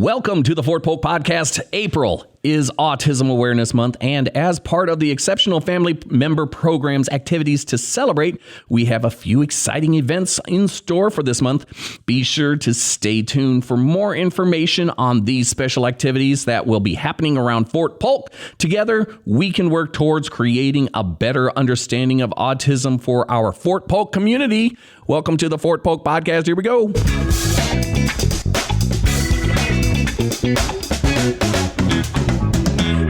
Welcome to the Fort Polk Podcast. April is Autism Awareness Month, and as part of the Exceptional Family Member Program's activities to celebrate, we have a few exciting events in store for this month. Be sure to stay tuned for more information on these special activities that will be happening around Fort Polk. Together, we can work towards creating a better understanding of autism for our Fort Polk community. Welcome to the Fort Polk Podcast. Here we go.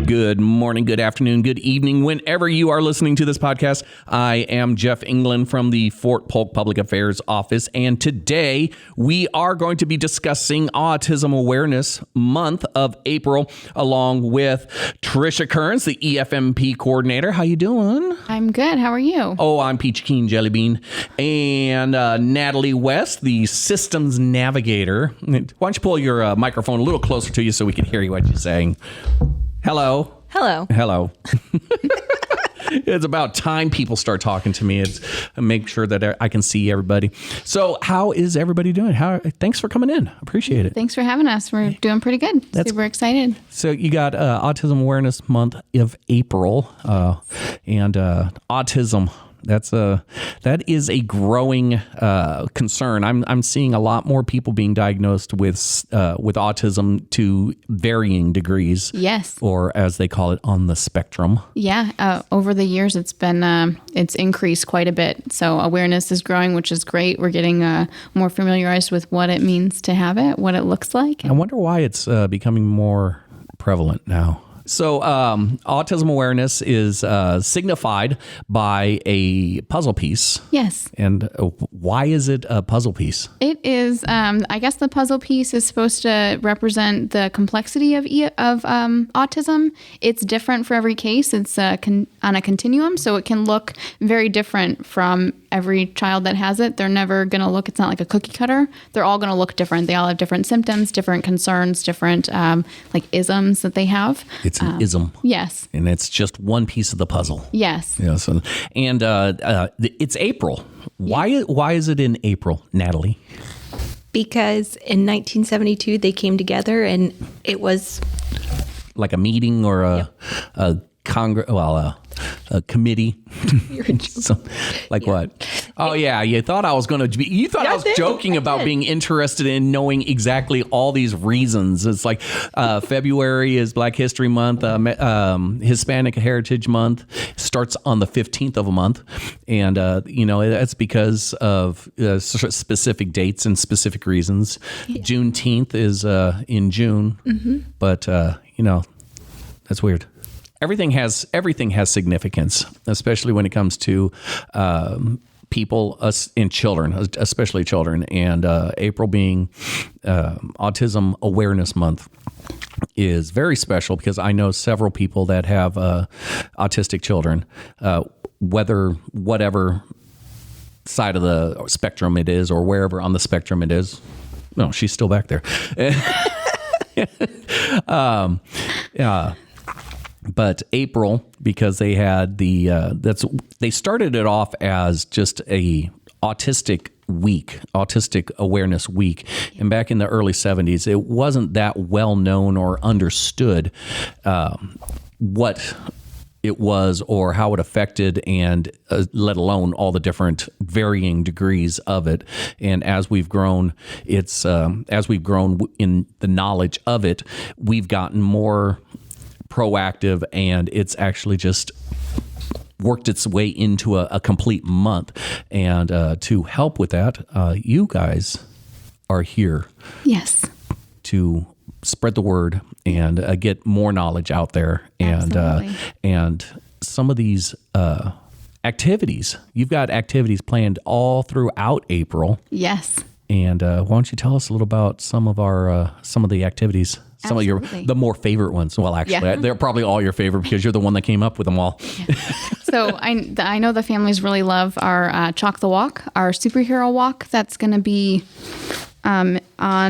Good morning, good afternoon, good evening, whenever you are listening to this podcast. I am Jeff England from the Fort Polk Public Affairs Office, and today we are going to be discussing Autism Awareness Month of April, along with Trisha Kearns, the EFMP coordinator. How you doing? I'm good. How are you? Oh, I'm Peach Keen Jelly Bean. And Natalie West, the systems navigator. Why don't you pull your microphone a little closer to you so we can hear you what you're saying? Hello. Hello. Hello. It's about time people start talking to me. It's make sure that I can see everybody. So how is everybody doing? Thanks for coming in. Appreciate it. Thanks for having us. We're doing pretty good. Super excited. So you got Autism Awareness Month of April and autism. That is a growing concern. I'm seeing a lot more people being diagnosed with autism to varying degrees. Yes. Or as they call it, on the spectrum. Yeah. Over the years, it's increased quite a bit. So awareness is growing, which is great. We're getting more familiarized with what it means to have it, what it looks like. I wonder why it's becoming more prevalent now. So autism awareness is signified by a puzzle piece. Yes. And why is it a puzzle piece? It is, I guess the puzzle piece is supposed to represent the complexity of autism. It's different for every case. It's on a continuum, so it can look very different from every child that has it. They're never going to look, it's not like a cookie cutter. They're all going to look different. They all have different symptoms, different concerns, different like isms that they have. It's an ism. Yes. And it's just one piece of the puzzle. Yes. Yes. And it's April. Why is it in April, Natalie? Because in 1972 they came together and it was like a meeting or a committee. So, like what? Oh yeah, you thought I was going to be. You thought I was joking about being interested in knowing exactly all these reasons. It's like February is Black History Month, Hispanic Heritage Month starts on the 15th of a month, and that's because of specific dates and specific reasons. Yeah. Juneteenth is in June, but that's weird. Everything has significance, especially when it comes to people and children, especially children. And April being Autism Awareness Month is very special because I know several people that have autistic children, whatever side of the spectrum it is or wherever on the spectrum it is. No, she's still back there. But April, because they had they started it off as just a autistic awareness week. And back in the early 70s, it wasn't that well known or understood what it was or how it affected, and let alone all the different varying degrees of it. And as we've grown, in the knowledge of it, we've gotten more proactive, and it's actually just worked its way into a complete month. And to help with that, you guys are here. Yes. To spread the word and get more knowledge out there. And some of these activities, you've got activities planned all throughout April. Yes. And why don't you tell us a little about some of the activities? Some Absolutely. of the more favorite ones. Well, actually, they're probably all your favorite because you're the one that came up with them all. Yeah. So I know the families really love our Chalk the Walk, our superhero walk. That's going to be on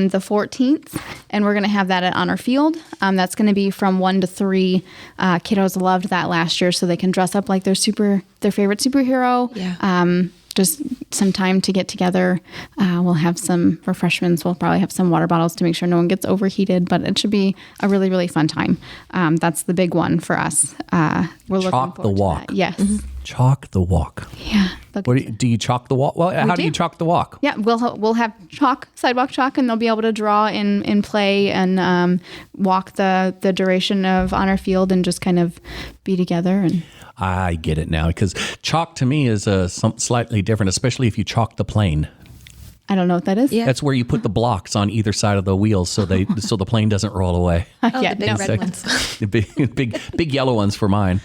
the 14th, and we're going to have that at Honor Field. That's going to be from 1 to 3. Kiddos loved that last year, so they can dress up like their favorite superhero. Yeah. just some time to get together. We'll have some refreshments. We'll probably have some water bottles to make sure no one gets overheated, but it should be a really, really fun time. That's the big one for us. We're looking Chalk forward the to walk. that. Yes. Chalk the walk. Yeah. Do you chalk the walk? Well, how do you chalk the walk? Yeah, we'll have sidewalk chalk, and they'll be able to draw and play and walk the duration of Honor Field and just kind of be together. And I get it now, because chalk to me is slightly different, especially if you chalk the plane. I don't know what that is. Yeah. That's where you put the blocks on either side of the wheels so the plane doesn't roll away. The big red ones. The big yellow ones for mine.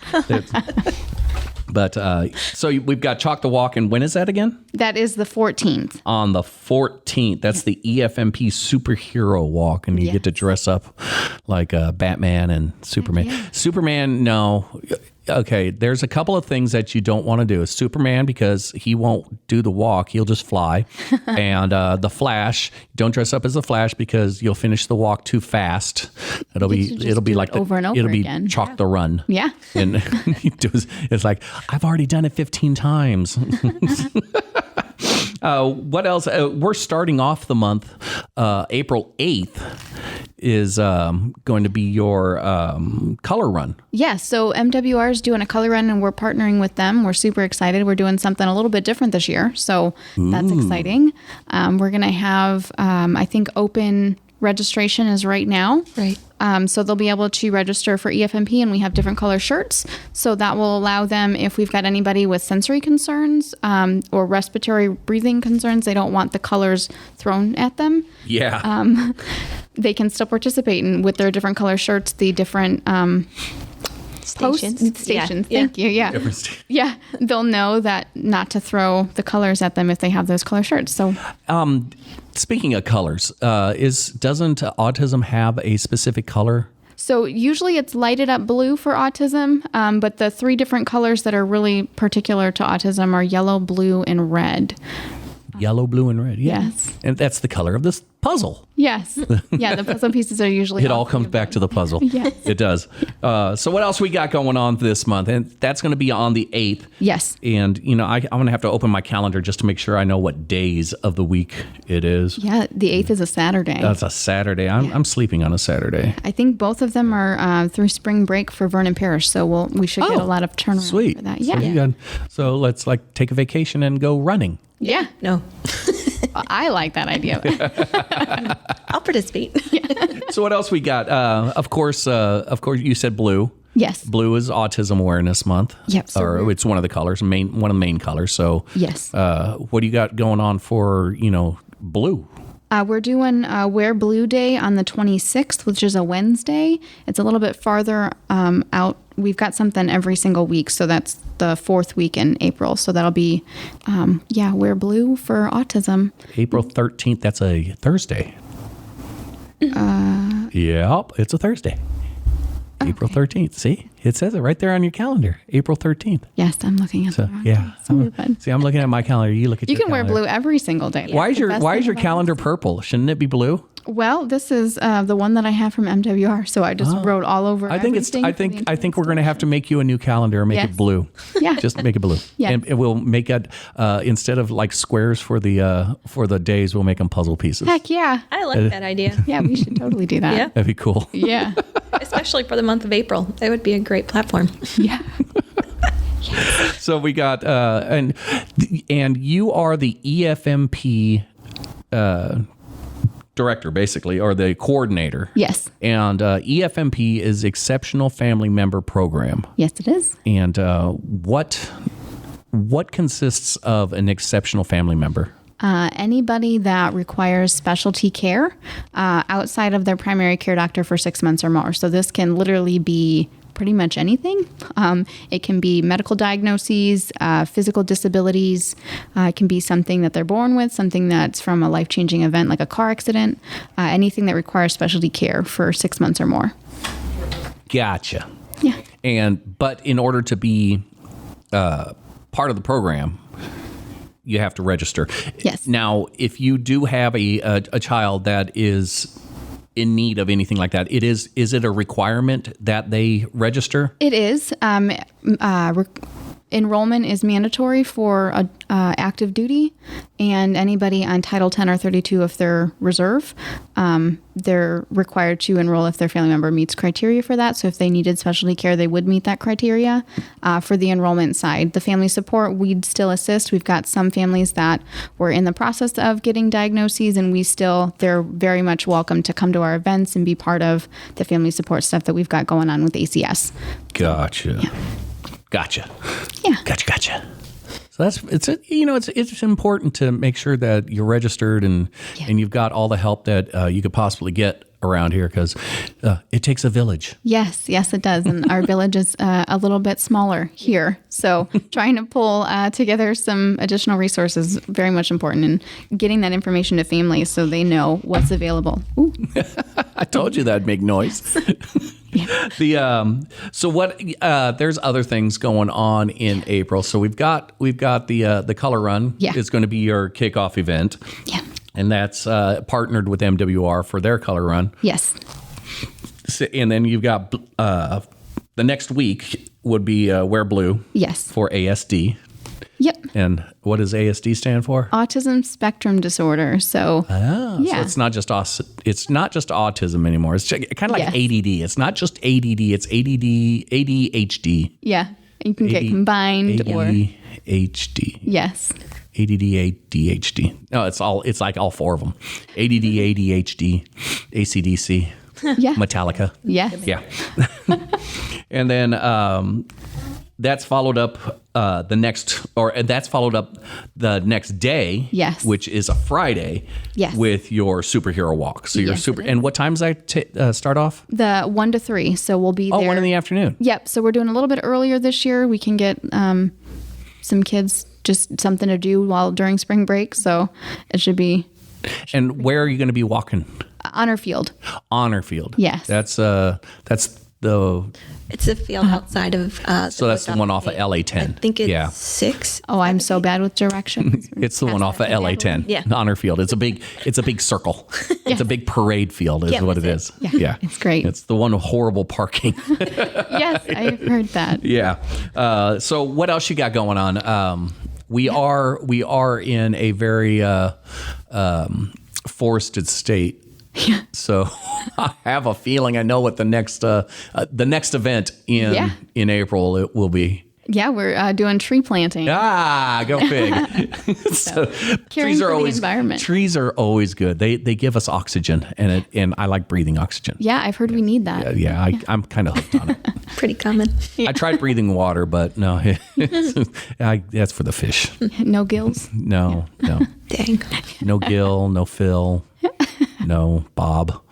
But so we've got Chalk the Walk, and when is that again? That is the 14th. On the 14th. That's the EFMP Superhero Walk, and you get to dress up like Batman and Superman. Yeah. Superman, no. Okay, there's a couple of things that you don't want to do. Superman, because he won't do the walk, he'll just fly. And the Flash, don't dress up as the Flash because you'll finish the walk too fast. It'll be like over and over it'll be again. Chalk the Run. Yeah. And it's like, I've already done it 15 times. What else? We're starting off the month. April 8th is going to be your color run. Yeah, so MWR is doing a color run, and we're partnering with them. We're super excited. We're doing something a little bit different this year, so that's exciting. We're going to have, I think, open registration is right now. Right. So they'll be able to register for EFMP, and we have different color shirts. So that will allow them, if we've got anybody with sensory concerns or respiratory breathing concerns, they don't want the colors thrown at them. Yeah. They can still participate in with their different color shirts, the different stations. Yeah. Thank you. Yeah. Yeah. They'll know that not to throw the colors at them if they have those color shirts. So Speaking of colors, doesn't autism have a specific color? So usually it's lighted up blue for autism, but the 3 different colors that are really particular to autism are yellow, blue, and red. Yellow, blue, and red. Yeah. Yes. And that's the color of this puzzle. Yes. Yeah, the puzzle pieces are usually It all comes back to the puzzle. Yes. It does. So what else we got going on this month? And that's going to be on the 8th. Yes. And, I'm going to have to open my calendar just to make sure I know what days of the week it is. Yeah, the 8th is a Saturday. That's a Saturday. I'm sleeping on a Saturday. I think both of them are through spring break for Vernon Parish, so we should get a lot of turnaround Sweet. for that. So, Yeah. so let's take a vacation and go running. Yeah. No. I like that idea. I'll participate. So what else we got? Of course, you said blue. Yes. Blue is Autism Awareness Month. Yep. Or it's one of the colors, one of the main colors. So Yes. What do you got going on for blue? We're doing Wear Blue Day on the 26th, which is a Wednesday. It's a little bit farther out. We've got something every single week, so that's the 4th week in April. So that'll be, Wear Blue for autism. April 13th, that's a Thursday. Yep, it's a Thursday. Okay. April 13th. See? It says it right there on your calendar. April 13th. Yes, I'm looking at the wrong day. I'm looking at my calendar. You look at your calendar. You can wear blue every single day. Why is your calendar purple? Shouldn't it be blue? Well, this is the one that I have from MWR, so I just wrote all over. I think we're going to have to make you a new calendar and make it blue. Yeah, just make it blue. Yeah, and we'll make it instead of like squares for the days, we'll make them puzzle pieces. Heck yeah, I like that idea. Yeah, we should totally do that. Yeah, that'd be cool. Yeah, especially for the month of April, that would be a great platform. Yeah. So we got and you are the EFMP. Director, basically, or the coordinator. Yes. And EFMP is Exceptional Family Member Program. Yes, it is. And what consists of an exceptional family member? Anybody that requires specialty care outside of their primary care doctor for 6 months or more. So this can literally be pretty much anything. It can be medical diagnoses, physical disabilities. It can be something that they're born with, something that's from a life-changing event like a car accident, anything that requires specialty care for 6 months or more. Gotcha. Yeah. But in order to be part of the program, you have to register. Yes. Now, if you do have a child that is in need of anything like that, is it a requirement that they register? It is. Enrollment is mandatory for active duty, and anybody on Title 10 or 32 if they're reserve, they're required to enroll if their family member meets criteria for that. So if they needed specialty care, they would meet that criteria. For the enrollment side, the family support, we'd still assist. We've got some families that were in the process of getting diagnoses, and they're very much welcome to come to our events and be part of the family support stuff that we've got going on with ACS. Gotcha. Yeah. Gotcha. Yeah. Gotcha. So it's important to make sure that you're registered and you've got all the help that you could possibly get around here, because it takes a village. Yes, it does. And our village is a little bit smaller here. So trying to pull together some additional resources is very much important, and getting that information to families so they know what's available. Ooh. I told you that'd make noise. So what? There's other things going on in April. So we've got the color run. Yeah. Is going to be your kickoff event. Yeah. And that's partnered with MWR for their color run. Yes. So, and then you've got the next week would be Wear Blue. Yes. For ASD. Yep. And what does ASD stand for? Autism spectrum disorder. So, so it's not just autism anymore. It's kind of like ADD. It's not just ADD. It's ADD, ADHD. Yeah. You can get combined ADHD. Yes. ADD, ADHD. No, it's like all four of them. ADD, ADHD, ACDC, Metallica. Yes. Yeah. And then that's followed up the next day. Yes. Which is a Friday. Yes. With your superhero walk. So and what time does that start off? The 1 to 3. So we'll be there. 1 in the afternoon. Yep. So we're doing a little bit earlier this year. We can get some kids just something to do during spring break. So it should be. And where are you going to be walking? Honor Field. Honor Field. Yes. That's the. It's a field outside of. So that's the one off of LA10. I think it's 6. Oh, I'm so bad with directions. It's the one off of LA10. Yeah. Honor Field. It's a big circle. It's a big parade field is what it is. Yeah. It's great. It's the one with horrible parking. Yes, I've heard that. Yeah. So what else you got going on? We are in a very forested state. Yeah. So I have a feeling I know what the next event in April it will be. Yeah, we're doing tree planting. Go fig. So trees are always environment. Trees are always good. They give us oxygen, and I like breathing oxygen. Yeah, I've heard we need that. Yeah, I'm kind of hooked on it. Pretty common. I tried breathing water, but no, that's for the fish. No gills? No. Dang. No Gil, no Phil, no Bob.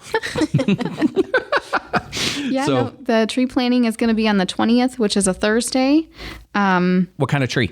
Yeah, the tree planting is going to be on the 20th, which is a Thursday. What kind of tree?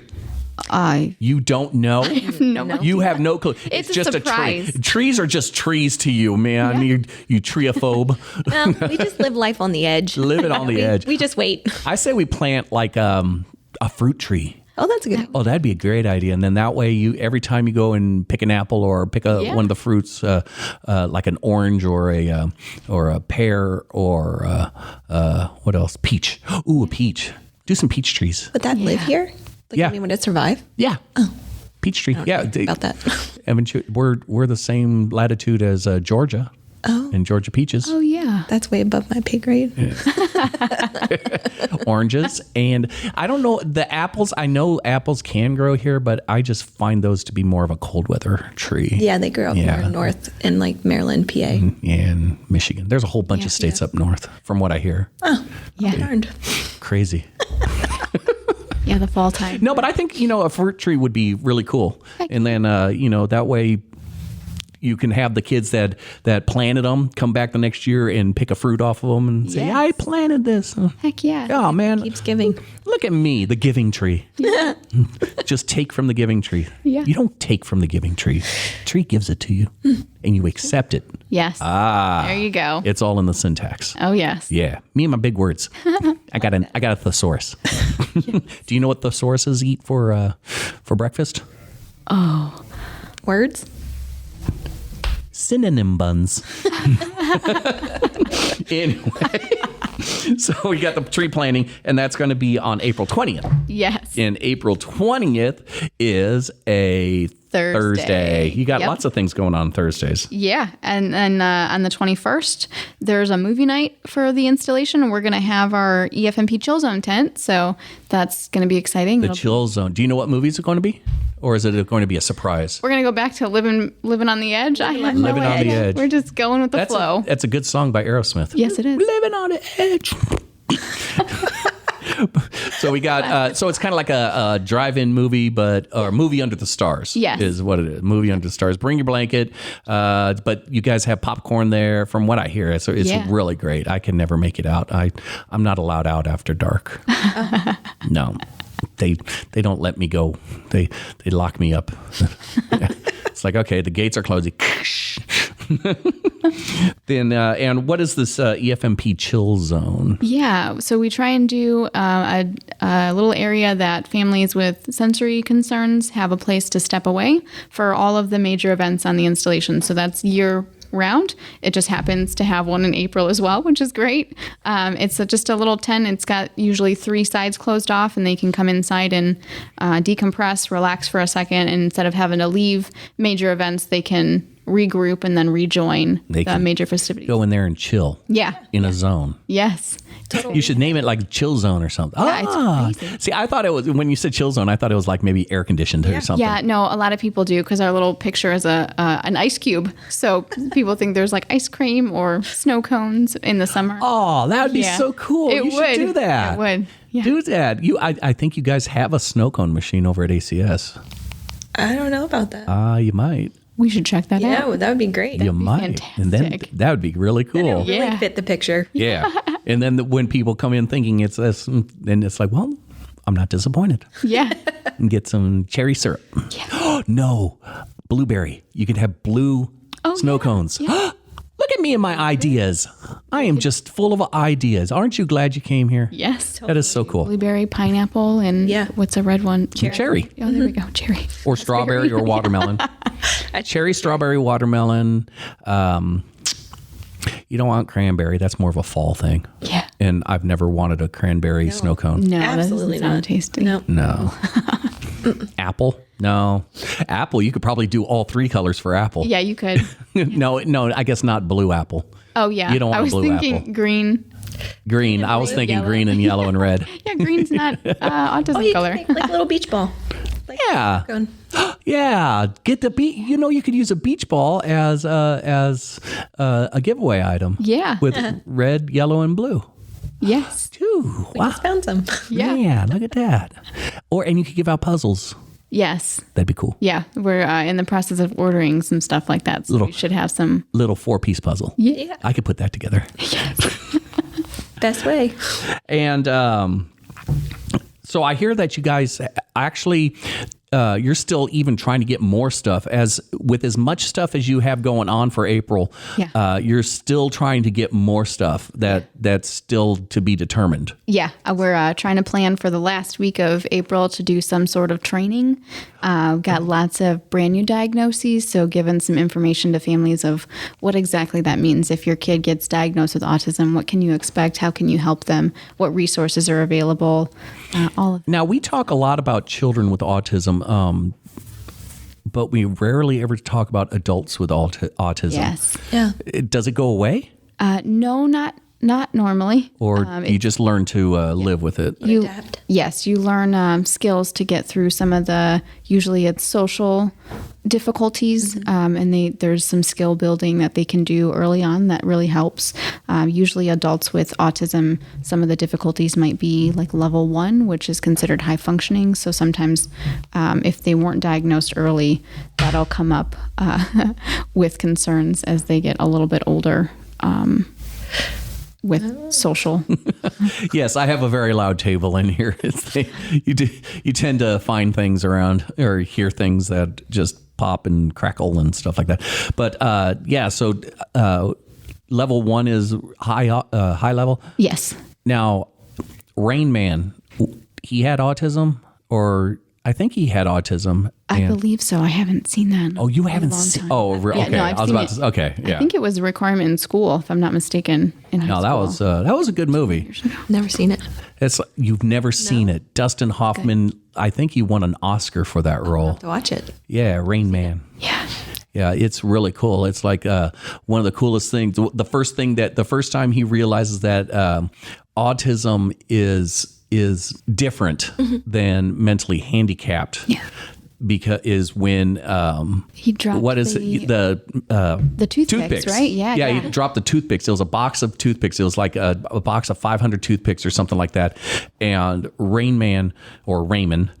You don't know? I have no idea. You have no clue. It's just surprise. a tree. Trees are just trees to you, man. Yeah. You treophobe. Well, we just live life on the edge. Live it on the edge. We just wait. I say we plant like a fruit tree. Oh, that's a good. Oh, that'd be a great idea. And then that way, every time you go and pick an apple or pick one of the fruits, like an orange or a pear or what else? Peach. Ooh, a peach. Do some peach trees. Would that live here? Like, Yeah. I mean, would it survive? Yeah. Oh. Peach tree. Yeah. About that. Haven't you, we're the same latitude as Georgia. Oh. And Georgia peaches. Oh, yeah. That's way above my pay grade. Oranges. And I don't know, the apples, I know apples can grow here, but I just find those to be more of a cold weather tree. Yeah, they grow up more north in like Maryland, PA. And Michigan. There's a whole bunch of states up north, from what I hear. Oh, yeah. Darned. Crazy. Yeah, the fall time. No, but I think, a fruit tree would be really cool. And then, that way you can have the kids that planted them come back the next year and pick a fruit off of them and say, Yes. I planted this. Heck yeah. Oh, man. Keeps giving. Look at me, the giving tree. Yeah. Just take from the giving tree. Yeah. You don't take from the giving tree. Tree gives it to you, and you accept it. Yes. There you go. It's all in the syntax. Oh, yes. Yeah, me and my big words. I got a thesaurus. Do you know what thesauruses eat for breakfast? Oh. Words? Synonym buns. Anyway. So we got the tree planting, and that's going to be on April 20th. Yes. And April 20th is a Thursday. You got lots of things going on Thursdays. Yeah. And then on the 21st, there's a movie night for the installation. We're going to have our EFMP Chill Zone tent. So that's going to be exciting. The Chill Zone. Do you know what movies are going to be? Or is it going to be a surprise? We're going to go back to living on the edge. I have no Living on the idea. Edge. We're just going with the flow. That's a good song by Aerosmith. Yes, it is. Living on the edge. So we got, so it's kind of like a drive-in movie, or movie under the stars. Yes. Is what it is. Movie under the stars. Bring your blanket. But you guys have popcorn there from what I hear. So it's really great. I can never make it out. I'm not allowed out after dark. No. They don't let me go. They lock me up. It's like, okay, the gates are closing. Then, and what is this EFMP Chill Zone? Yeah, so we try and do a little area that families with sensory concerns have a place to step away for all of the major events on the installation. So that's year round. It just happens to have one in April as well, which is great. It's just a little tent. It's got usually 3 sides closed off, and they can come inside and decompress, relax for a second, and instead of having to leave major events, they can regroup and then rejoin the major festivities. Go in there and chill. Yeah. In a zone. Yes. Totally. You should name it like Chill Zone or something. Yeah, it's crazy. See, I thought it was, when you said Chill Zone, I thought it was like maybe air conditioned or something. Yeah, no, a lot of people do, because our little picture is an ice cube. So people think there's like ice cream or snow cones in the summer. Oh, that would be so cool. It you would. should do that. It would. Yeah. Do that. I think you guys have a snow cone machine over at ACS. I don't know about that. You might. We should check that out. Yeah, that would be great. You might. fantastic. And then that would be really cool. It would really fit the picture. Yeah. And then when people come in thinking it's this, then it's like, well, I'm not disappointed. Yeah. And get some cherry syrup. Yeah. No, blueberry. You can have blue snow cones. Yeah. Look at me and my ideas. I am just full of ideas. Aren't you glad you came here? Yes. That is so cool. Blueberry, pineapple, and what's a red one? Cherry. Oh, there we go. Cherry. Or strawberry or watermelon. Cherry, strawberry, watermelon. You don't want cranberry. That's more of a fall thing. Yeah. And I've never wanted a cranberry snow cone. No, Absolutely that doesn't sound not. tasty. No. Apple? No. Apple, you could probably do all 3 colors for apple. Yeah, you could. No, I guess not blue apple. Oh, yeah. You don't want I was blue thinking apple. Green. Green. I was thinking yellow. green and yellow and red. Yeah, green's not autism You color. can make like a little beach ball. Like Yeah. cone. Yeah. Get the you could use a beach ball as a giveaway item. Yeah. With red, yellow, and blue. Yes. Ooh, wow. Just found some. Yeah. Man, look at that. And you could give out puzzles. Yes. That'd be cool. Yeah. We're in the process of ordering some stuff like that. So we should have some. Little 4-piece puzzle. Yeah. I could put that together. Best way. And so I hear that you guys actually, you're still even trying to get more stuff with as much stuff as you have going on for April. Yeah. You're still trying to get more stuff that's still to be determined. Yeah. We're trying to plan for the last week of April to do some sort of training. We've got lots of brand new diagnoses. So giving some information to families of what exactly that means. If your kid gets diagnosed with autism, what can you expect? How can you help them? What resources are available? All of that. Now, we talk a lot about children with autism, but we rarely ever talk about adults with autism. Yes. Yeah. Does it go away? No, not normally. Or you just learn to live with it? You Adapt. Yes, you learn skills to get through some of usually it's social difficulties, and there's some skill building that they can do early on that really helps. Usually adults with autism, some of the difficulties might be like level 1, which is considered high functioning. So sometimes if they weren't diagnosed early, that'll come up with concerns as they get a little bit older. With social. Yes, I have a very loud table in here. You tend to find things around or hear things that just pop and crackle and stuff like that. But so level 1 is high level. Yes. Now, Rain Man, he had autism, or I think he had autism. I believe so. I haven't seen that. Oh, you haven't seen? Oh, okay. Yeah, no, I've seen it. Okay, yeah. I think it was a requirement in school, if I'm not mistaken. In high school. That was a good movie. Never seen it. It's you've never seen it. Dustin Hoffman. Okay. I think he won an Oscar for that role. I'll have to watch it. Yeah, Rain Man. Yeah. Yeah, it's really cool. It's like one of the coolest things. The first time he realizes that autism is different than mentally handicapped. Yeah. Because is when he dropped the toothpicks, right? Yeah, he dropped the toothpicks. It was a box of toothpicks. It was like a box of 500 toothpicks or something like that. And Rain Man or Raymond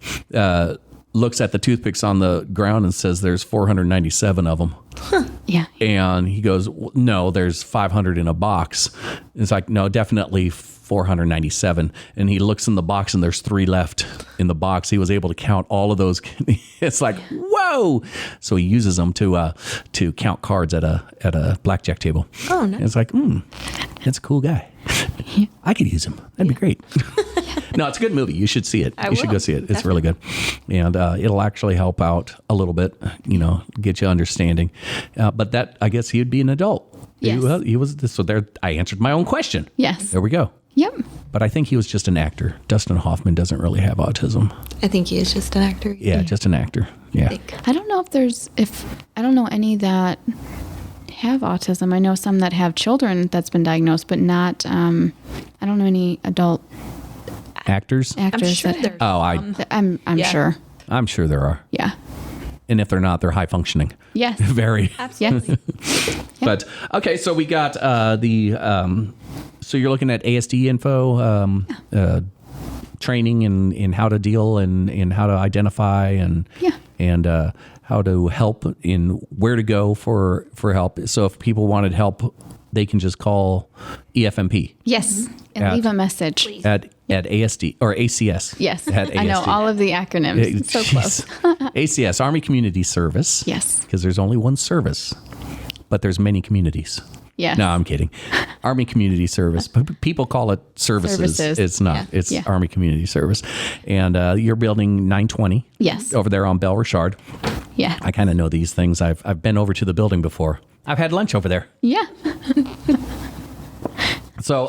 looks at the toothpicks on the ground and says, "There's 497 of them." Huh. Yeah. And he goes, "No, there's 500 in a box." It's like, "No, definitely 497." And he looks in the box and there's 3 left in the box. He was able to count all of those. It's like, whoa. So he uses them to count cards at a blackjack table. Oh, nice. And it's like, that's a cool guy. I could use him. That'd be great. No, it's a good movie. You should see it. You should go see it. It's really good. And it'll actually help out a little bit, get you understanding. But that, I guess he'd be an adult. Yes. He was. So there, I answered my own question. Yes. There we go. Yep. But I think he was just an actor. Dustin Hoffman doesn't really have autism. I think he is just an actor. Yeah, just an actor. Yeah. I don't know I don't know any that have autism. I know some that have children that's been diagnosed, but not, I don't know any adult actors. I'm sure that. I'm sure. I'm sure there are. Yeah. And if they're not, they're high functioning. Yes. Very. Absolutely. Yes. But okay, so we got so you're looking at ASD info, training in how to deal and how to identify and how to help in where to go for help. So if people wanted help, they can just call EFMP. Yes, and leave a message. At ASD or ACS. Yes, at I know all of the acronyms. It's so close. ACS, Army Community Service. Yes. Because there's only one service, but there's many communities. Yes. No, I'm kidding. Army Community Service. People call it services. It's not. Yeah. It's Army Community Service. And you're building 920. Yes. Over there on Belle Richard. Yeah. I kind of know these things. I've been over to the building before. I've had lunch over there. Yeah. So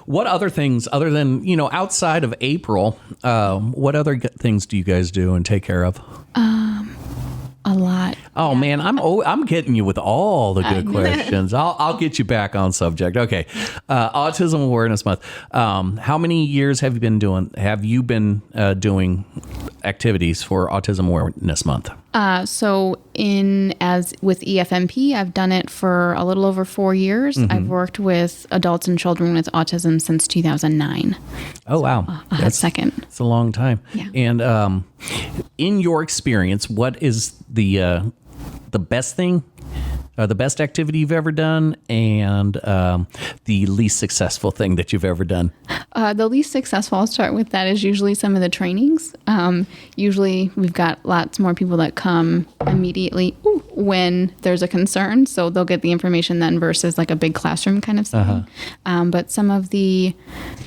what other things, other than, outside of April, what other things do you guys do and take care of? A lot. Oh, man, I'm getting you with all the good questions. I'll get you back on subject. Okay. Autism Awareness Month. How many years have you been doing activities for Autism Awareness Month? So with EFMP, I've done it for a little over 4 years. Mm-hmm. I've worked with adults and children with autism since 2009. Oh, wow. That's second. It's a long time. Yeah. And in your experience, what is the best thing, the best activity you've ever done, and the least successful thing that you've ever done? The least successful, I'll start with that, is usually some of the trainings. Usually we've got lots more people that come immediately when there's a concern. So they'll get the information then versus like a big classroom kind of setting. But some of the...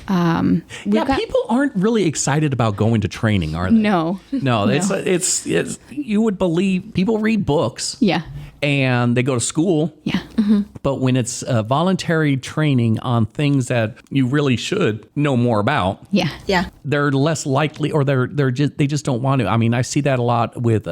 people aren't really excited about going to training, are they? No. It's you would believe people read books. Yeah. And they go to school. Yeah. Mm-hmm. But when it's voluntary training on things that you really should know more about, they're less likely, or they just don't want to. I mean, I see that a lot with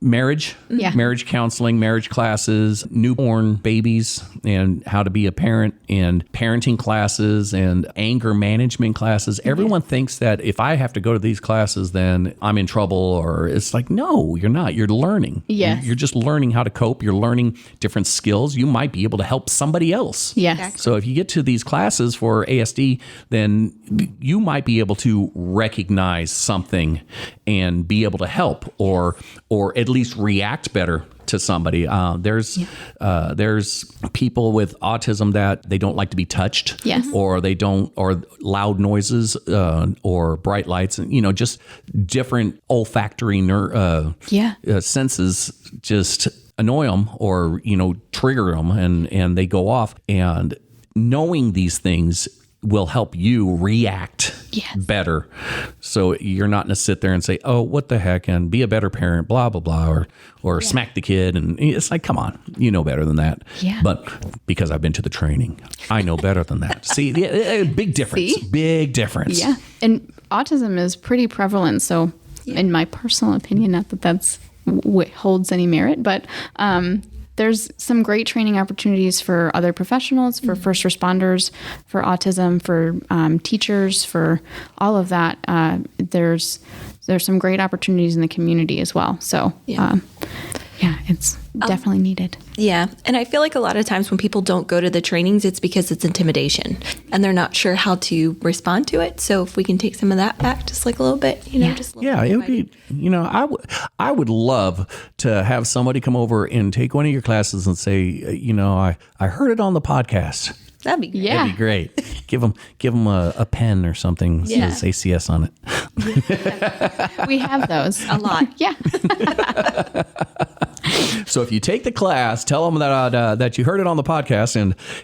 marriage, marriage counseling, marriage classes, newborn babies, and how to be a parent, and parenting classes, and anger management classes. Everyone thinks that if I have to go to these classes, then I'm in trouble, or it's like, no, you're not. You're learning. Yes. You're just learning how to cope. You're learning different skills. You might be able to help somebody else. Yes. Exactly. So if you get to these classes for ASD, then you might be able to recognize something and be able to help, or at least react better to somebody. There's people with autism that they don't like to be touched. Yes. Or they don't, or loud noises, or bright lights, and just different olfactory senses just annoy them, or trigger them, and they go off. And knowing these things will help you react better. So you're not going to sit there and say, oh, what the heck, and be a better parent, blah, blah, blah, or smack the kid. And it's like, come on, you know better than that. Yeah. But because I've been to the training, I know better than that. See, big difference. See? Big difference. Yeah. And autism is pretty prevalent. So in my personal opinion, not that that's what holds any merit, but there's some great training opportunities for other professionals, for first responders, for autism, for teachers, for all of that. There's some great opportunities in the community as well. So it's definitely needed. Yeah. And I feel like a lot of times when people don't go to the trainings, it's because it's intimidation and they're not sure how to respond to it. So if we can take some of that back just like a little bit, just a little it would be, I would love to have somebody come over and take one of your classes and say, I heard it on the podcast. That'd be great. Yeah. That'd be great. Give them a pen or something that says ACS on it. We have those. A lot. Yeah. So if you take the class, tell them that you heard it on the podcast,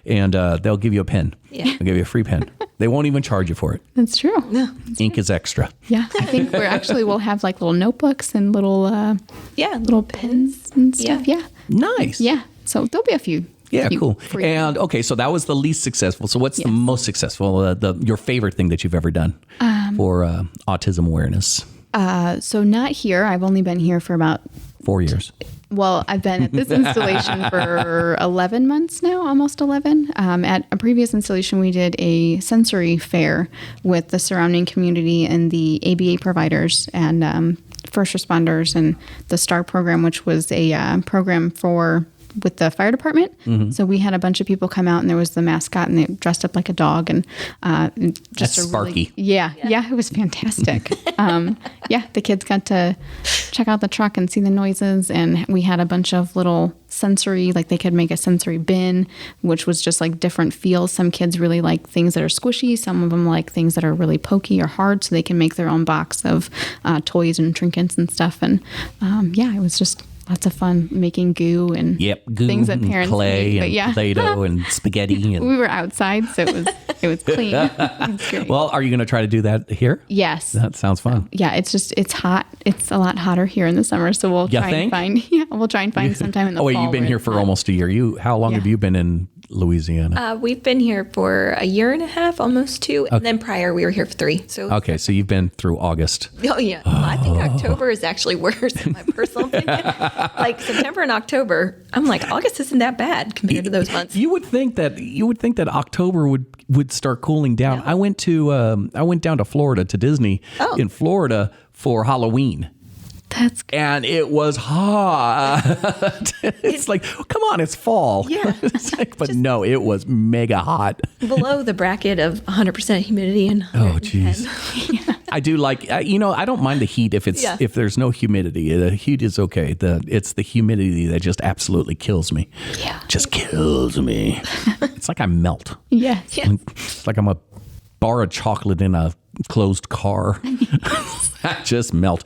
and they'll give you a pen. Yeah. They'll give you a free pen. They won't even charge you for it. That's true. No. Ink is extra. Yeah. I think we'll have like little notebooks and little little pens and stuff. Yeah. Nice. Yeah. So there'll be a few. Yeah, cool. free. And okay, so that was the least successful. So what's the most successful? Your favorite thing that you've ever done for autism awareness? So not here. I've only been here for about 4 years. Well, I've been at this installation for 11 months now, almost 11. At a previous installation, we did a sensory fair with the surrounding community and the ABA providers and first responders and the STAR program, which was a program with the fire department. Mm-hmm. So we had a bunch of people come out and there was the mascot and they dressed up like a dog and just That's Sparky. Yeah, it was fantastic. The kids got to check out the truck and see the noises, and we had a bunch of little sensory, like they could make a sensory bin, which was just like different feels. Some kids really like things that are squishy. Some of them like things that are really pokey or hard, so they can make their own box of toys and trinkets and stuff. And it was just lots of fun making goo and goo things that and parents clay need, and Play-Doh and spaghetti. And we were outside, so it was clean. It was great. Well, are you going to try to do that here? Yes. That sounds fun. Yeah, it's hot. It's a lot hotter here in the summer, so we'll try and find sometime in the fall. Oh, wait, you've been here for almost a year. How long have you been in Louisiana? We've been here for a year and a half, almost 2. And then prior, we were here for 3. So so you've been through August. Oh, yeah. Well, I think October is actually worse in my personal opinion. Like September and October, I'm like, August isn't that bad compared to those months. You would think that October would start cooling down. I went down to Florida, to Disney in Florida for Halloween. That's good. And it was hot. It's like, come on, it's fall. Yeah. But no, it was mega hot. Below the bracket of 100% humidity and 110. Oh, jeez. I do like, I don't mind the heat if there's no humidity. The heat is okay. It's the humidity that just absolutely kills me. Yeah. Just kills me. It's like I melt. Yeah. It's like I'm a bar of chocolate in a closed car. I just melt.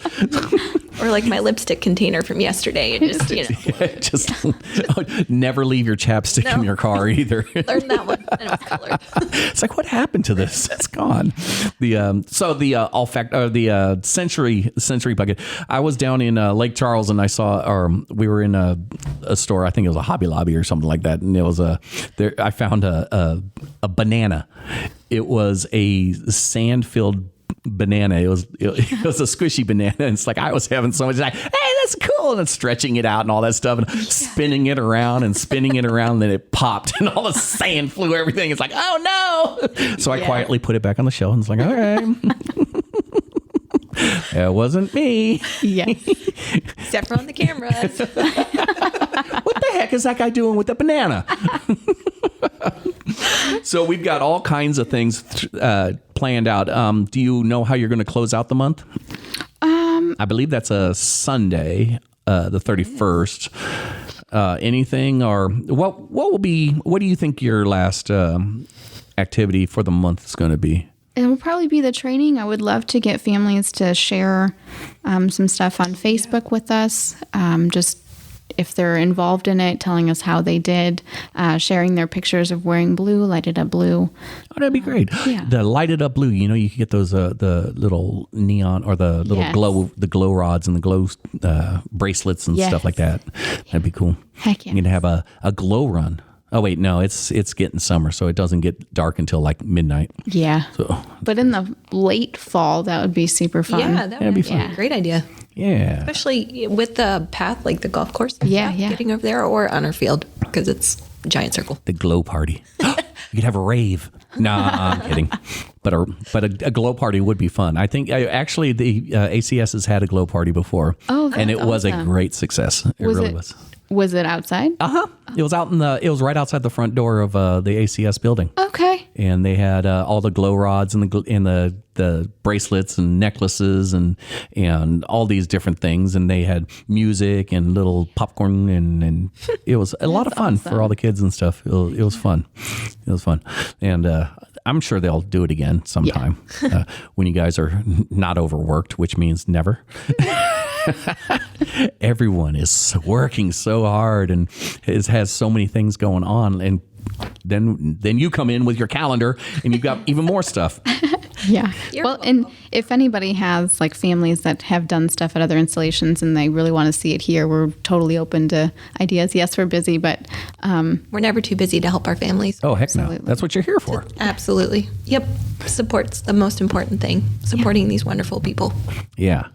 Or like my lipstick container from yesterday. It just, never leave your chapstick in your car either. Learned that one. And it was colored. It's like, what happened to this? It's gone. The sensory bucket. I was down in Lake Charles and I saw, we were in a store. I think it was a Hobby Lobby or something like that. And it was I found a banana. It was a sand-filled banana. It was a squishy banana. And it's like, I was having so much like, hey, that's cool. And it's stretching it out and all that stuff and spinning it around. And then it popped and all the sand flew everything. It's like, oh no. So I quietly put it back on the shelf and it's like, all right. It wasn't me. Yeah. Except for on the cameras. What the heck is that guy doing with the banana? So we've got all kinds of things planned out. Do you know how you're going to close out the month? I believe that's a Sunday, the 31st. Anything or what do you think your last activity for the month is going to be? It will probably be the training. I would love to get families to share some stuff on Facebook with us. Just if they're involved in it, telling us how they did, sharing their pictures of wearing blue, lighted up blue. Oh, that'd be great. Yeah. The lighted up blue, you know, you can get those the little neon or the little glow rods and the glow bracelets and stuff like that. That'd be cool. Heck yeah. You can have a glow run. Oh wait, no, it's getting summer, so it doesn't get dark until like midnight. Yeah. So, but in the late fall, that would be super fun. Yeah, that would be fun. A great idea. Yeah. Especially with the path, like the golf course. Yeah. Getting over there or on our field because it's a giant circle. The glow party. You could have a rave. Nah, I'm kidding. But a glow party would be fun. I think actually the ACS has had a glow party before. Oh, that's and it was a awesome. great success. It really was. Was it outside? It was it was right outside the front door of the ACS building. Okay. And they had all the glow rods and the bracelets and necklaces and all these different things. And they had music and little popcorn and it was a lot of fun for all the kids and stuff. It was fun. It was fun. And I'm sure they'll do it again sometime when you guys are not overworked, which means never. Everyone is working so hard and has so many things going on, and then you come in with your calendar and you've got even more stuff. Yeah. And if anybody has like families that have done stuff at other installations and they really want to see it here, we're totally open to ideas. Yes, we're busy, but we're never too busy to help our families. Oh, heck no. That's what you're here for. Absolutely. Yep. Support's the most important thing. Supporting these wonderful people. Yeah.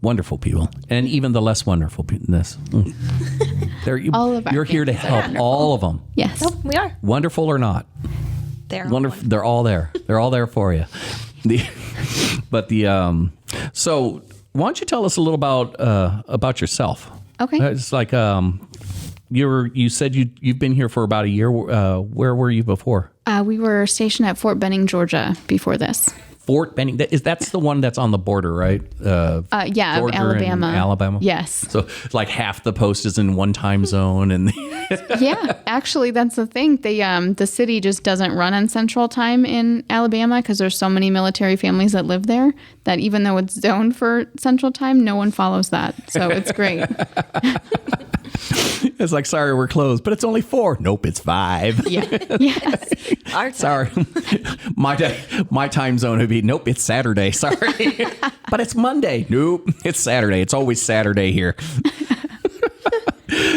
Wonderful people, and even the less wonderfulness. All of our you're here to help all of them. yes. Oh, we are. Wonderful or not. They're Wonderful. They're all there. They're all there for you. So why don't you tell us a little about yourself? Okay. It's like you said you've been here for about a year. Where were you before? We were stationed at Fort Benning, Georgia before this. Fort Benning. That's the one that's on the border, right? Yeah, Georgia of Alabama. and Alabama. Yes. So like half the post is in one time zone, and Yeah, actually, that's the thing. The city just doesn't run on Central Time in Alabama because there's so many military families that live there that even though it's zoned for Central Time, no one follows that. So it's great. It's like, sorry, we're closed, but it's only 4. Nope, it's 5. Yeah. Yes. Sorry, my time zone would be, nope, it's Saturday. Sorry, but it's Monday. Nope, it's Saturday. It's always Saturday here.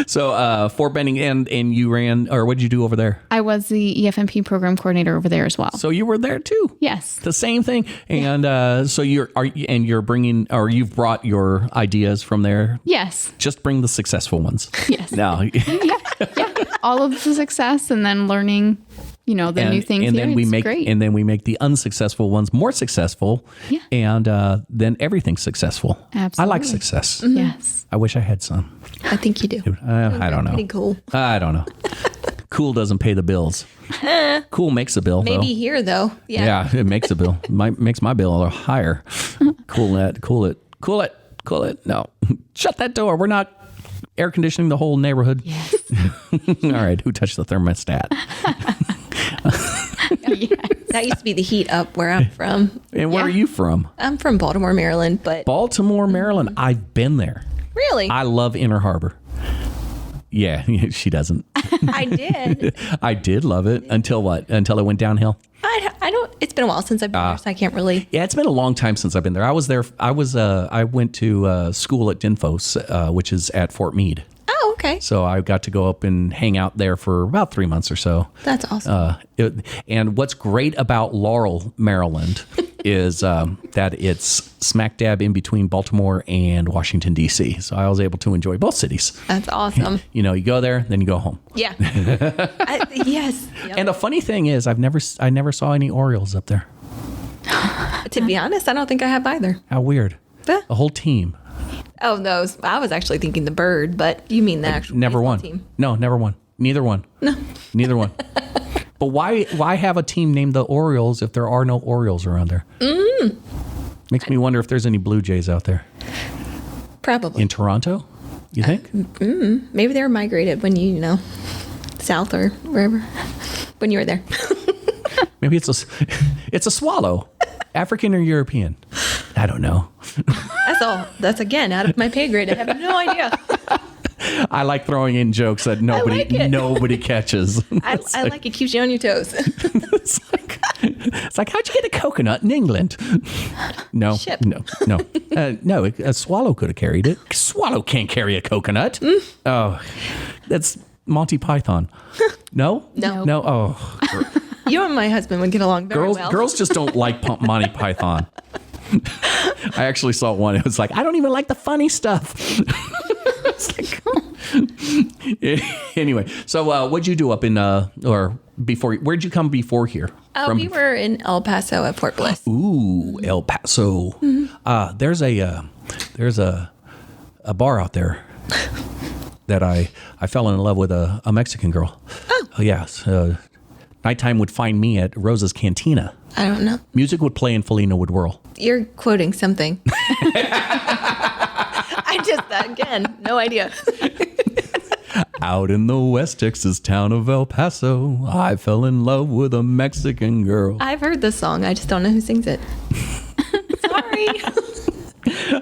So Fort Benning, and you ran, or what did you do over there? I was the EFMP program coordinator over there as well. So you were there too. Yes. The same thing. And so you're bringing, or you've brought your ideas from there. Yes. Just bring the successful ones. Yes. No. Yeah. All of the success and then learning, the new things. And here. then we It's make great. and then we make the unsuccessful ones more successful. Yeah. And then everything's successful. Absolutely. I like success. Yes. I wish I had some. I think you do. I don't know. Pretty cool. I don't know. Cool doesn't pay the bills. Cool makes a bill, though. Maybe here, though. Yeah, it makes a bill. Makes my bill a little higher. Cool it. No. Shut that door. We're not air conditioning the whole neighborhood. Yes. All right. Who touched the thermostat? Yes. That used to be the heat up where I'm from. And where are you from? I'm from Baltimore, Maryland, but Baltimore, Maryland. I've been there. really, I love Inner Harbor. Yeah, she doesn't. I did. I did love it until what? Until it went downhill. I don't. It's been a while since I've been there, so I can't really. Yeah, it's been a long time since I've been there. I was there. I went to school at Dinfos, which is at Fort Meade. Oh, okay. So I got to go up and hang out there for about 3 months or so. That's awesome. And what's great about Laurel, Maryland, is that it's smack dab in between Baltimore and Washington, D.C. So I was able to enjoy both cities. That's awesome. You go there, then you go home. Yeah. Yes. Yep. And the funny thing is, I never saw any Orioles up there. To be honest, I don't think I have either. How weird. Huh? A whole team. Oh, no. I was actually thinking the bird, but you mean the actual Never baseball won. team. No, never won. Neither one. No. Neither one. But why have a team named the Orioles if there are no Orioles around there? Makes me wonder if there's any Blue Jays out there. Probably. In Toronto, you think? Maybe they were migrated when you south or wherever, when you were there. Maybe it's a swallow. African or European? I don't know. That's all. That's again out of my pay grade. I have no idea. I like throwing in jokes that nobody catches. I like it. Keeps you on your toes. It's like, how'd you get a coconut in England? No, Ship. no. No, a swallow could have carried it. A swallow can't carry a coconut. Oh, that's Monty Python. No? No. Oh. You and my husband would get along very well. Girls just don't like Monty Python. I actually saw one. It was like, I don't even like the funny stuff. It's like, anyway, so what'd you do up in or before? Where'd you come before here? We were in El Paso at Fort Bliss. Ooh, El Paso. Mm-hmm. There's a bar out there that I fell in love with a Mexican girl. Oh yes. Nighttime would find me at Rosa's Cantina. I don't know. Music would play and Felina would whirl. You're quoting something. Again, no idea. Out in the West Texas town of El Paso, I fell in love with a Mexican girl. I've heard this song. I just don't know who sings it. Sorry.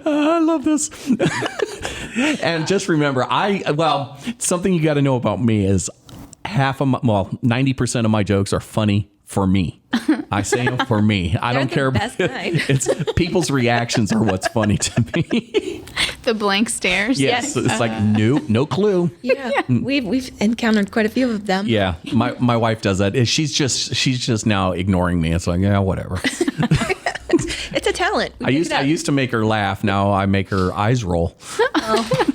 I love this. And just remember, something you got to know about me is 90% of my jokes are funny for me. I say them for me. I don't care. It's people's reactions are what's funny to me. The blank stares. Yes. It's like no clue. Yeah. We've encountered quite a few of them. Yeah. My wife does that. She's just now ignoring me. It's like, yeah, whatever. It's a talent. I used to make her laugh. Now I make her eyes roll. Oh.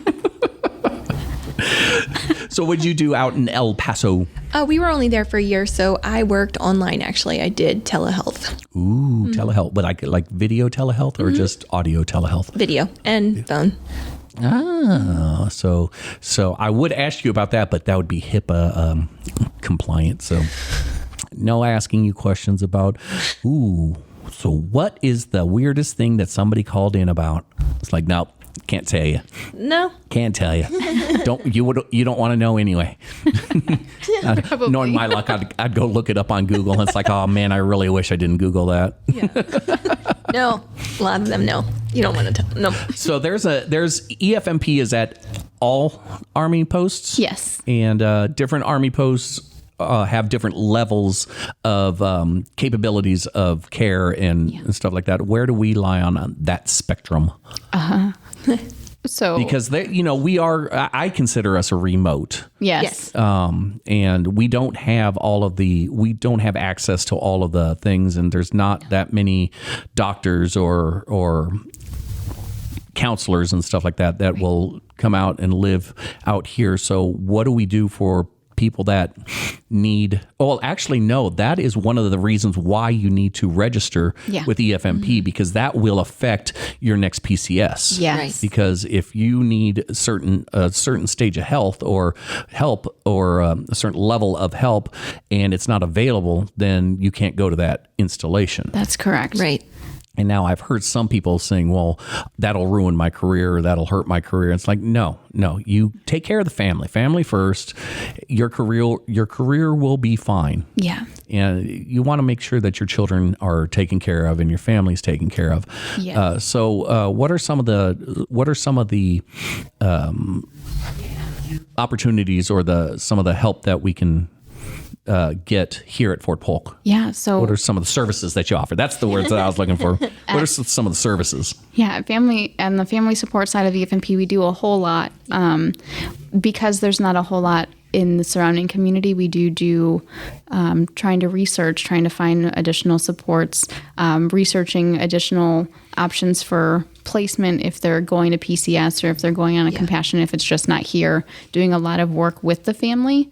So what'd you do out in El Paso? We were only there for a year, so I worked online, actually. I did telehealth. Ooh, telehealth. But like video telehealth or just audio telehealth? Video and phone. Ah, so I would ask you about that, but that would be HIPAA compliant. So no asking you questions about, so what is the weirdest thing that somebody called in about? It's like, nope. Can't tell you. No. Can't tell you. You don't want to know anyway. Knowing my luck, I'd go look it up on Google. And it's like, oh man, I really wish I didn't Google that. Yeah. No, a lot of them no. You don't want to tell. No. So there's EFMP is at all Army posts. Yes. And different Army posts have different levels of capabilities of care and stuff like that. Where do we lie on that spectrum? So because I consider us a remote. Yes. And we don't have access to all of the things, and there's not that many doctors or counselors and stuff like that will come out and live out here. So what do we do for people that need, that is one of the reasons why you need to register with EFMP, because that will affect your next PCS. Yes. Right. Because if you need a certain stage of health or help or a certain level of help and it's not available, then you can't go to that installation. That's correct. Right. And now I've heard some people saying, well, that'll ruin my career or that'll hurt my career. It's like, no, you take care of the family first. Your career will be fine. Yeah. And you want to make sure that your children are taken care of and your family's taken care of. Yeah. So what are some of the opportunities or some of the help that we can get here at Fort Polk? Yeah. So what are some of the services that you offer? That's the words that I was looking for. What are some of the services? Yeah, the family support side of EFMP, we do a whole lot. Because there's not a whole lot in the surrounding community, we do trying to find additional supports, researching additional options for placement if they're going to PCS or if they're going on a compassion, if it's just not here, doing a lot of work with the family.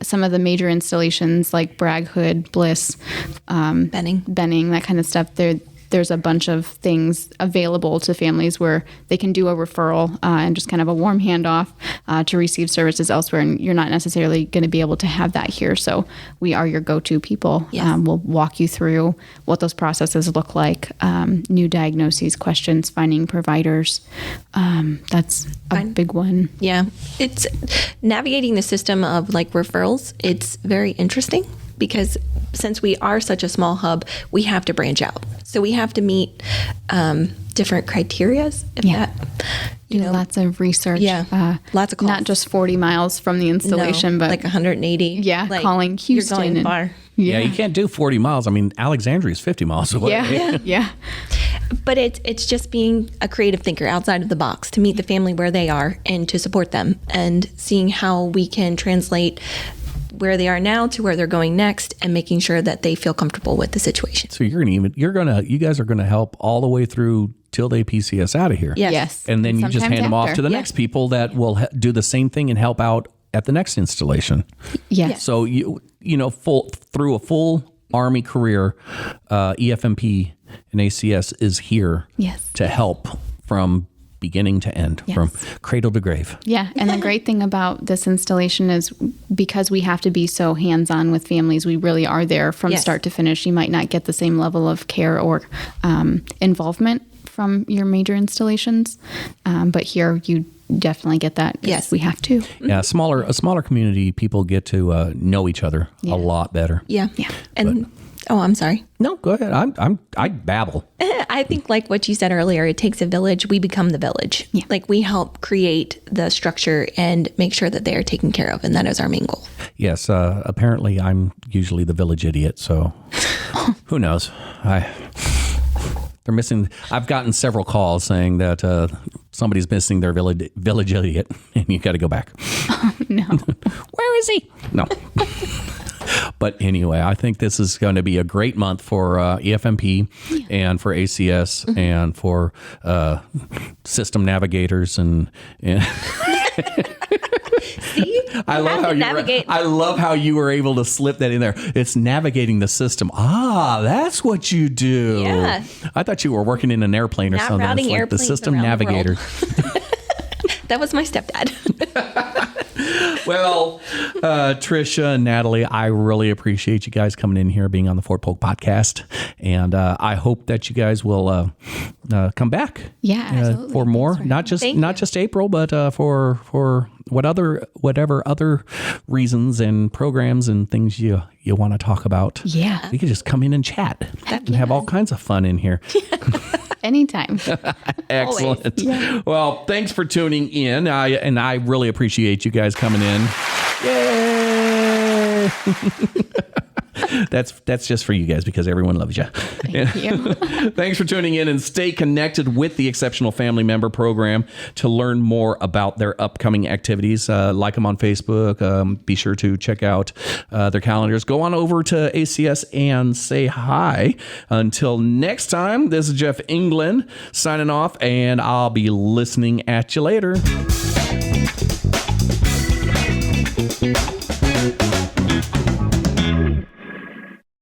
Some of the major installations like Bragg Hood, Bliss, Benning, that kind of stuff, there's a bunch of things available to families where they can do a referral and just kind of a warm handoff to receive services elsewhere. And you're not necessarily going to be able to have that here. So we are your go-to people. Yes. We'll walk you through what those processes look like, new diagnoses, questions, finding providers. That's a big one. Yeah. It's navigating the system of like referrals. It's very interesting because since we are such a small hub, we have to branch out. So we have to meet different criterias. you know, lots of research. Yeah, lots of calls. Not just 40 miles from the installation, but like 180. Yeah, like, calling Houston. You're going far. Yeah, you can't do 40 miles. I mean, Alexandria is 50 miles away. Yeah. But it's just being a creative thinker outside of the box to meet the family where they are and to support them, and seeing how we can translate where they are now to where they're going next, and making sure that they feel comfortable with the situation. So you guys are gonna help all the way through till they PCS out of here. Yes. And then you just hand them off to the Yeah. next people that will do the same thing and help out at the next installation. Yes. So through a full Army career, EFMP and ACS is here Yes. to help from beginning to end, from cradle to grave. Yeah, and the great thing about this installation is because we have to be so hands-on with families, we really are there from start to finish. You might not get the same level of care or involvement from your major installations, but here you definitely get that. Yes, we have to. Yeah, a smaller community, people get to know each other a lot better. Yeah. And I'm sorry. No, go ahead. I babble. I think like what you said earlier, it takes a village. We become the village. Yeah. Like we help create the structure and make sure that they are taken care of. And that is our main goal. Yes. Apparently, I'm usually the village idiot. So who knows? They're missing. I've gotten several calls saying that somebody's missing their village idiot, and you got to go back. Oh, no. Where is he? No. But anyway, I think this is going to be a great month for EFMP and for ACS and for system navigators and See? I love how you were able to slip that in there. It's navigating the system. That's what you do. Yeah. I thought you were working in an airplane or Not something. routing It's like the airplanes system around the navigator. That was my stepdad. Well, Trisha and Natalie, I really appreciate you guys coming in here, being on the Fort Polk podcast. And I hope that you guys will come back. Yeah, absolutely. For more, not just April, but for whatever other reasons and programs and things you want to talk about. Yeah. We could just come in and chat and have all kinds of fun in here. Anytime. Excellent. Well, thanks for tuning in. I really appreciate you guys coming in. Yay! That's just for you guys because everyone loves you. Thank you. Thanks for tuning in, and stay connected with the Exceptional Family Member Program to learn more about their upcoming activities. Like them on Facebook. Be sure to check out their calendars. Go on over to ACS and say hi. Until next time, this is Jeff England signing off, and I'll be listening at you later.